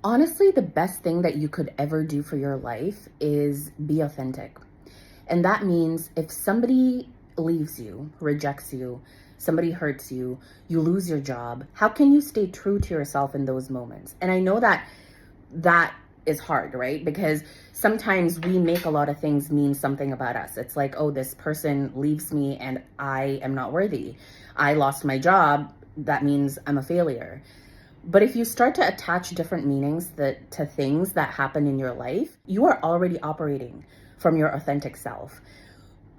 Honestly, the best thing that you could ever do for your life is be authentic. And that means if somebody leaves you, rejects you, somebody hurts you, you lose your job, how can you stay true to yourself in those moments? And I know that that is hard, right? Because sometimes we make a lot of things mean something about us. It's like, oh, this person leaves me and I am not worthy. I lost my job. That means I'm a failure. But if you start to attach different meanings to things that happen in your life, you are already operating from your authentic self.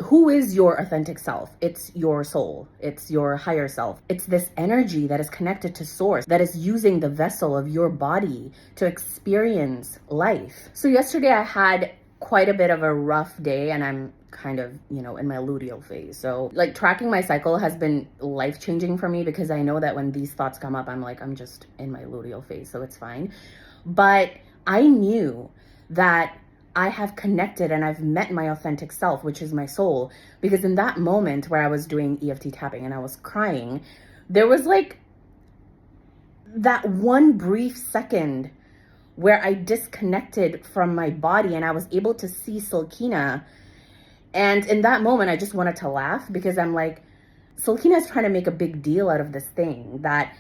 Who is your authentic self? It's your soul. It's your higher self. It's this energy that is connected to source, that is using the vessel of your body to experience life. So yesterday I had quite a bit of a rough day and I'm kind of, in my luteal phase. So like tracking my cycle has been life-changing for me because I know that when these thoughts come up, I'm like, I'm just in my luteal phase, so it's fine. But I knew that I have connected and I've met my authentic self, which is my soul, because in that moment where I was doing EFT tapping and I was crying, there was like that one brief second where I disconnected from my body and I was able to see Silkina. And in that moment, I just wanted to laugh because I'm like, Silkina is trying to make a big deal out of this thing that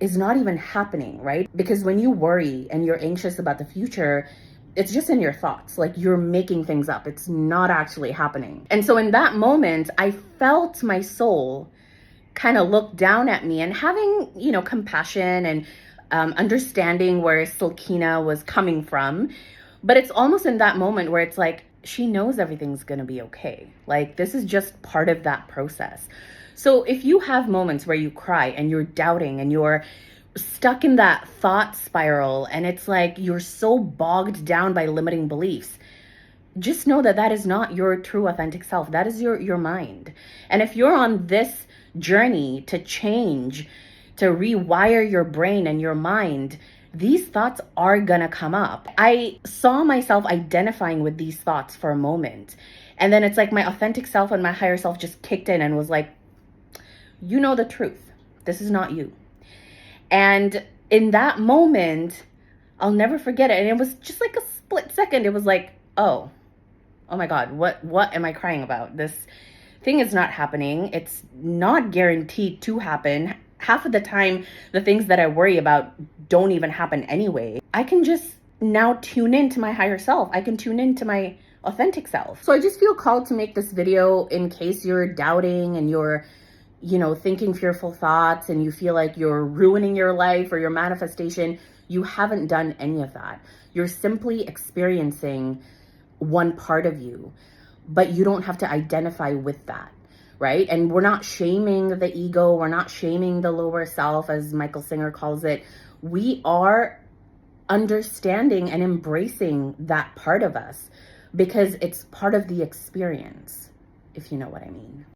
is not even happening, right? Because when you worry and you're anxious about the future, it's just in your thoughts. Like you're making things up. It's not actually happening. And so in that moment, I felt my soul kind of look down at me and having, compassion and understanding where Silkina was coming from. But it's almost in that moment where it's like, she knows everything's going to be okay. Like this is just part of that process. So if you have moments where you cry and you're doubting and you're stuck in that thought spiral and it's like you're so bogged down by limiting beliefs, just know that that is not your true authentic self. That is your mind. And if you're on this journey to change, to rewire your brain and your mind, these thoughts are gonna come up. I saw myself identifying with these thoughts for a moment. And then it's like my authentic self and my higher self just kicked in and was like, you know the truth. This is not you. And in that moment, I'll never forget it. And it was just like a split second. It was like, oh my God, what am I crying about? This thing is not happening. It's not guaranteed to happen. Half of the time, the things that I worry about don't even happen anyway. I can just now tune into my higher self. I can tune into my authentic self. So I just feel called to make this video in case you're doubting and you're, thinking fearful thoughts and you feel like you're ruining your life or your manifestation. You haven't done any of that. You're simply experiencing one part of you, but you don't have to identify with that. Right? And we're not shaming the ego. We're not shaming the lower self, as Michael Singer calls it. We are understanding and embracing that part of us because it's part of the experience, if you know what I mean.